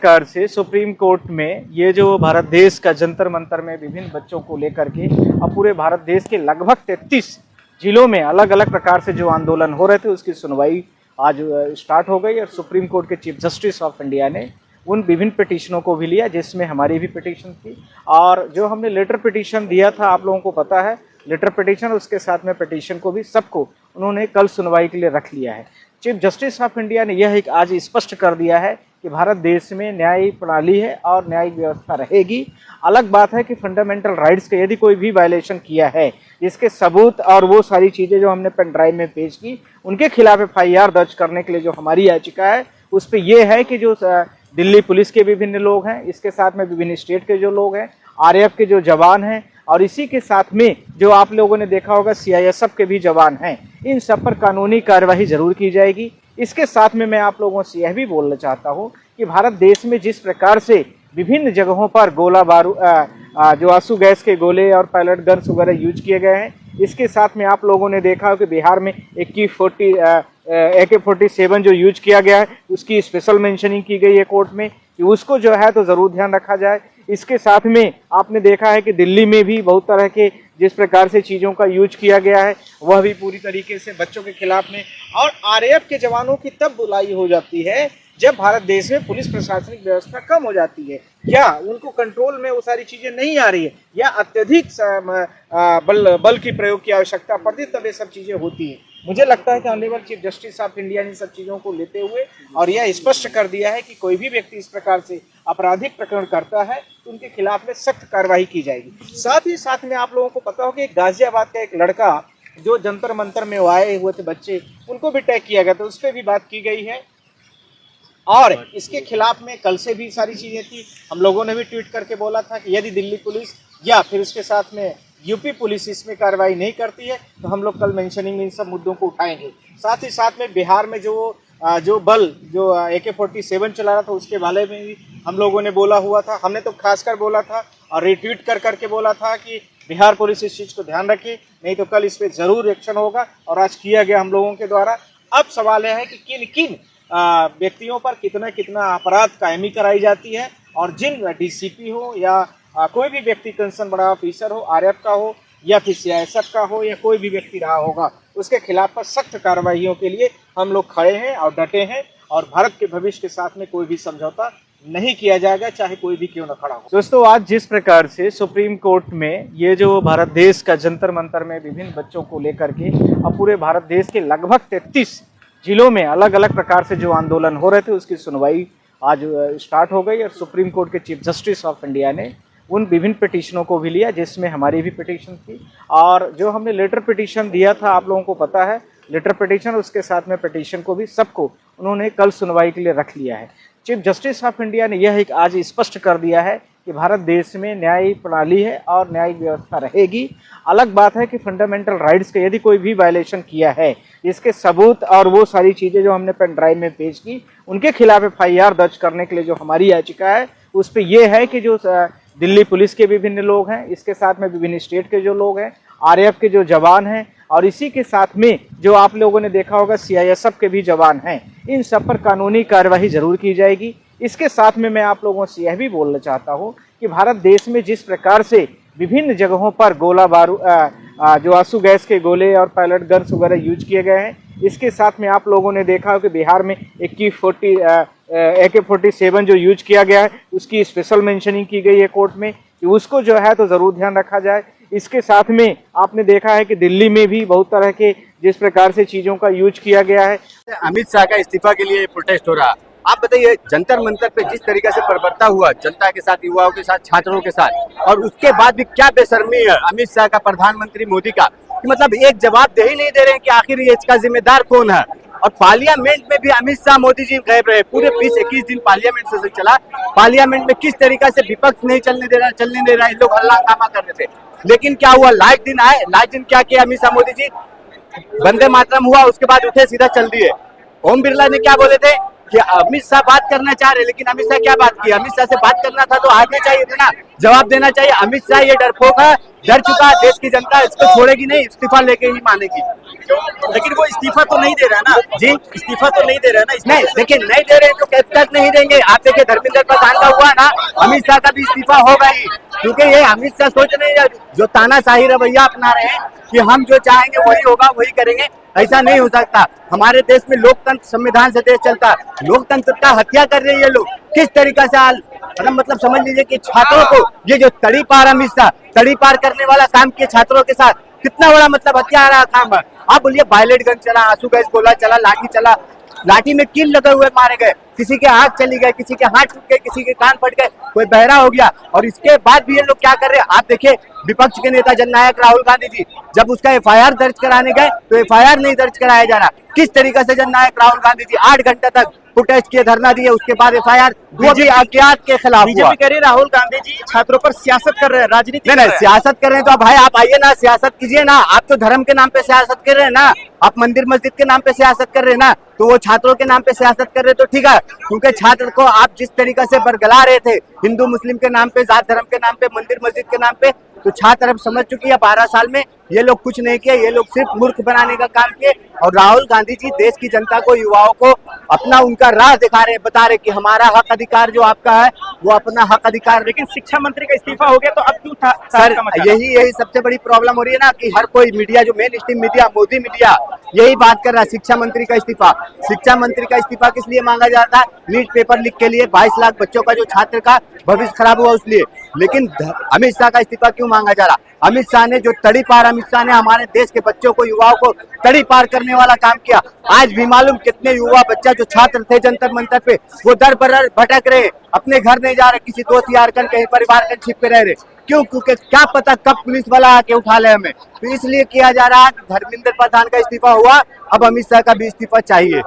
प्रकार से supreme court में ये जो भारत देश का जंतर मंतर में विभिन्न बच्चों को लेकर के अब पूरे भारत देश के लगभग 33 जिलों में अलग अलग प्रकार से जो आंदोलन हो रहे थे उसकी सुनवाई आज स्टार्ट हो गई और सुप्रीम कोर्ट के चीफ जस्टिस ऑफ इंडिया ने उन विभिन्न पिटीशनों को भी लिया जिसमें हमारी भी पिटीशन थी और जो हमने लेटर पिटीशन दिया था आप लोगों को पता है लेटर पिटीशन उसके साथ में पिटीशन को भी सबको उन्होंने कल सुनवाई के लिए रख लिया है। चीफ जस्टिस ऑफ इंडिया ने यह एक आज स्पष्ट कर दिया है कि भारत देश में न्यायिक प्रणाली है और न्यायिक व्यवस्था रहेगी। अलग बात है कि फंडामेंटल राइट्स का यदि कोई भी वायलेशन किया है इसके सबूत और वो सारी चीज़ें जो हमने पेन ड्राइव में पेश की उनके खिलाफ FIR दर्ज करने के लिए जो हमारी याचिका है उस पर यह है कि जो दिल्ली पुलिस के विभिन्न लोग हैं, इसके साथ में विभिन्न स्टेट के जो लोग हैं, RAF के जो जवान हैं और इसी के साथ में जो आप लोगों ने देखा होगा CISF के भी जवान हैं, इन सब पर कानूनी कार्यवाही जरूर की जाएगी। इसके साथ में मैं आप लोगों से यह भी बोलना चाहता हूं कि भारत देश में जिस प्रकार से विभिन्न जगहों पर गोला बारूद जो आंसू गैस के गोले और पैलेट गन्स वगैरह यूज किए गए हैं, इसके साथ में आप लोगों ने देखा हो कि बिहार में AK-47 जो यूज किया गया है उसकी स्पेशल मेंशनिंग की गई है कोर्ट में कि उसको जो है तो ज़रूर ध्यान रखा जाए। इसके साथ में आपने देखा है कि दिल्ली में भी बहुत तरह के जिस प्रकार से चीज़ों का यूज किया गया है वह भी पूरी तरीके से बच्चों के खिलाफ में और RAF के जवानों की तब बुलाई हो जाती है जब भारत देश में पुलिस प्रशासनिक व्यवस्था कम हो जाती है या उनको कंट्रोल में वो सारी चीज़ें नहीं आ रही है या अत्यधिक बल की प्रयोग की आवश्यकता पड़ती है, तब ये सब चीज़ें होती हैं। मुझे लगता है कि honourable chief justice of India ने सब चीज़ों को लेते हुए और यह स्पष्ट कर दिया है कि कोई भी व्यक्ति इस प्रकार से आपराधिक प्रकरण करता है तो उनके खिलाफ में सख्त कार्रवाई की जाएगी। साथ ही साथ में आप लोगों को पता हो कि गाजियाबाद का एक लड़का जो जंतर मंतर में आए हुए थे बच्चे, उनको भी टैग किया गया था, उस पर भी बात की गई है और इसके खिलाफ में कल से भी सारी चीज़ें थी। हम लोगों ने भी ट्वीट करके बोला था कि यदि दिल्ली पुलिस या फिर उसके साथ में यूपी पुलिस इसमें कार्रवाई नहीं करती है तो हम लोग कल मेंशनिंग में इन सब मुद्दों को उठाएंगे। साथ ही साथ में बिहार में जो बल जो AK-47 चला रहा था उसके बारे में भी हम लोगों ने बोला हुआ था। हमने तो खासकर बोला था और रिट्वीट करके बोला था कि बिहार पुलिस इस चीज़ को ध्यान रखे, नहीं तो कल इस पर ज़रूर एक्शन होगा और आज किया गया हम लोगों के द्वारा। अब सवाल यह है कि किन किन व्यक्तियों पर कितना अपराध कायमी कराई जाती है और जिन DCP हो या कोई भी व्यक्ति कंसर्न बड़ा ऑफिसर हो, RAF का हो या फिर CISF का हो या कोई भी व्यक्ति रहा होगा उसके खिलाफ पर सख्त कार्रवाइयों के लिए हम लोग खड़े हैं और डटे हैं और भारत के भविष्य के साथ में कोई भी समझौता नहीं किया जाएगा, चाहे कोई भी क्यों न खड़ा हो। दोस्तों, आज जिस प्रकार से सुप्रीम कोर्ट में ये जो भारत देश का जंतर मंतर में विभिन्न बच्चों को लेकर के अब पूरे भारत देश के लगभग 33 जिलों में अलग अलग प्रकार से जो आंदोलन हो रहे थे उसकी सुनवाई आज स्टार्ट हो गई और सुप्रीम कोर्ट के चीफ जस्टिस ऑफ इंडिया ने उन विभिन्न पिटीशनों को भी लिया जिसमें हमारी भी पिटीशन थी और जो हमने लेटर पिटीशन दिया था आप लोगों को पता है लेटर पिटीशन उसके साथ में पिटीशन को भी सबको उन्होंने कल सुनवाई के लिए रख लिया है। चीफ जस्टिस ऑफ इंडिया ने यह एक आज स्पष्ट कर दिया है कि भारत देश में न्यायिक प्रणाली है और न्यायिक व्यवस्था रहेगी। अलग बात है कि फंडामेंटल राइट्स का यदि कोई भी वायलेशन किया है इसके सबूत और वो सारी चीज़ें जो हमने पेन ड्राइव में पेश की उनके खिलाफ FIR दर्ज करने के लिए जो हमारी याचिका है उस पर यह है कि जो दिल्ली पुलिस के विभिन्न लोग हैं, इसके साथ में विभिन्न स्टेट के जो लोग हैं, RAF के जो जवान हैं और इसी के साथ में जो आप लोगों ने देखा होगा CISF के भी जवान हैं, इन सब पर कानूनी कार्यवाही जरूर की जाएगी। इसके साथ में मैं आप लोगों से यह भी बोलना चाहता हूं कि भारत देश में जिस प्रकार से विभिन्न जगहों पर गोला बारूद जो आंसू गैस के गोले और पैलेट गन्स वगैरह यूज किए गए हैं, इसके साथ में आप लोगों ने देखा हो कि बिहार में AK-47 जो यूज किया गया है उसकी स्पेशल मेंशनिंग की गई है कोर्ट में कि उसको जो है तो ज़रूर ध्यान रखा जाए। इसके साथ में आपने देखा है कि दिल्ली में भी बहुत तरह के जिस प्रकार से चीज़ों का यूज किया गया है। अमित शाह का इस्तीफा के लिए प्रोटेस्ट हो रहा, आप बताइए जंतर मंतर पे जिस तरीके से बर्बरता हुआ जनता के साथ, युवाओं के साथ, छात्रों के साथ, और उसके बाद भी क्या बेशर्मी है अमित शाह का, प्रधानमंत्री मोदी का, कि मतलब एक जवाब दे ही नहीं दे रहे हैं कि आखिर ये इसका जिम्मेदार कौन है। और पार्लियामेंट में भी अमित शाह मोदी जी गायब रहे, पूरे 20-21 दिन पार्लियामेंट से चला। पार्लियामेंट में किस तरीके से विपक्ष नहीं चलने दे रहा, लोग हल्ला हंगामा कर रहे थे, लेकिन क्या हुआ, लास्ट दिन आए, लास्ट दिन क्या किया अमित शाह मोदी जी, वंदे मातरम हुआ, उसके बाद उठे सीधा चल दिए। ओम बिरला ने क्या बोले थे कि अमित शाह बात करना चाह रहे, लेकिन अमित शाह क्या बात की, अमित शाह से बात करना था तो आगे चाहिए था ना, जवाब देना चाहिए। अमित शाह ये डरपोक है, डर चुका देश की जनता, इसको छोड़ेगी नहीं, इस्तीफा लेके ही मानेगी। लेकिन वो इस्तीफा तो नहीं दे रहा ना जी इस्तीफा तो नहीं दे रहा ना नहीं देखिए नहीं दे रहे तो कब तक नहीं देंगे। आप देखिए धर्मेंद्र प्रधान का हुआ ना, अमित शाह का भी इस्तीफा होगा ही, क्योंकि ये अमित शाह सोच रहे हैं जो तानाशाही रवैया अपना रहे हैं कि हम जो चाहेंगे वही होगा वही करेंगे। ऐसा नहीं हो सकता। हमारे देश में लोकतंत्र संविधान से देश चलता है, लोकतंत्र का हत्या कर रहे हैं ये लोग। किस तरीका से मतलब समझ लीजिए कि छात्रों को ये जो तड़ी पार अमित शाह तड़ी पार करने वाला काम किए छात्रों के साथ, कितना बड़ा मतलब हत्या रहा काम है। आप बोलिए वायलेट गन चला, आंसू गैस गोला चला, लाठी चला, लाठी में कील लगे हुए मारे गए, किसी के आंख चली गए, किसी के हाथ टूट गए, किसी के कान फट गए, कोई बहरा हो गया। और इसके बाद भी ये लोग क्या कर रहे हैं, आप देखिए विपक्ष के नेता जननायक राहुल गांधी जी जब उसका एफआईआर दर्ज कराने गए तो एफआईआर नहीं दर्ज कराया जा रहा। किस तरीके से जननायक राहुल गांधी जी 8 घंटे तक प्रोटेस्ट किए, धरना दिए, उसके बाद एफआईआर वो भी अज्ञात के खिलाफ हुआ। बीजेपी कह रही है राहुल गांधी जी छात्रों पर सियासत कर रहे हैं, राजनीति नहीं सियासत कर रहे हैं तो भाई आप आइए ना, सियासत कीजिए ना। आप तो धर्म के नाम पे सियासत कर रहे हैं ना, आप मंदिर मस्जिद के नाम पे सियासत कर रहे हैं ना, तो वो छात्रों के नाम पे सियासत कर रहे तो ठीक है। क्योंकि छात्र को आप जिस तरीके से बरगला रहे थे हिंदू मुस्लिम के नाम पे, जात धर्म के नाम पे, मंदिर मस्जिद के नाम पे, तो छात्र अब समझ चुकी है 12 साल में ये लोग कुछ नहीं किए, ये लोग सिर्फ मूर्ख बनाने का काम किए। और राहुल गांधी जी देश की जनता को, युवाओं को अपना उनका राह दिखा रहे, बता रहे कि हमारा हक अधिकार जो आपका है वो अपना हक अधिकार। लेकिन शिक्षा मंत्री का इस्तीफा हो गया तो अब क्यों था सर यही सबसे बड़ी प्रॉब्लम हो रही है ना कि हर कोई मीडिया, जो main stream media, Modi media यही बात कर रहा है शिक्षा मंत्री का इस्तीफा। शिक्षा मंत्री का इस्तीफा किस लिए मांगा जा रहा था? नीट पेपर लीक के लिए 22 लाख बच्चों का जो छात्र का भविष्य खराब हुआ उसलिए। लेकिन अमित शाह का इस्तीफा क्यों मांगा जा रहा? अमित शाह ने जो तड़ी पार, अमित शाह ने हमारे देश के बच्चों को, युवाओं को तड़ी पार करने वाला काम किया। आज भी मालूम कितने युवा बच्चा जो छात्र थे जंतर मंतर पे, वो दर बदर भटक रहे, अपने घर नहीं जा रहे, किसी दोस्त यार कर कहीं परिवार के छिप पे रह रहे। क्यों? क्योंकि क्या पता कब पुलिस वाला आके उठा ले हमें। तो इसलिए किया जा रहा है। धर्मेंद्र प्रधान का इस्तीफा हुआ, अब अमित शाह का भी इस्तीफा चाहिए।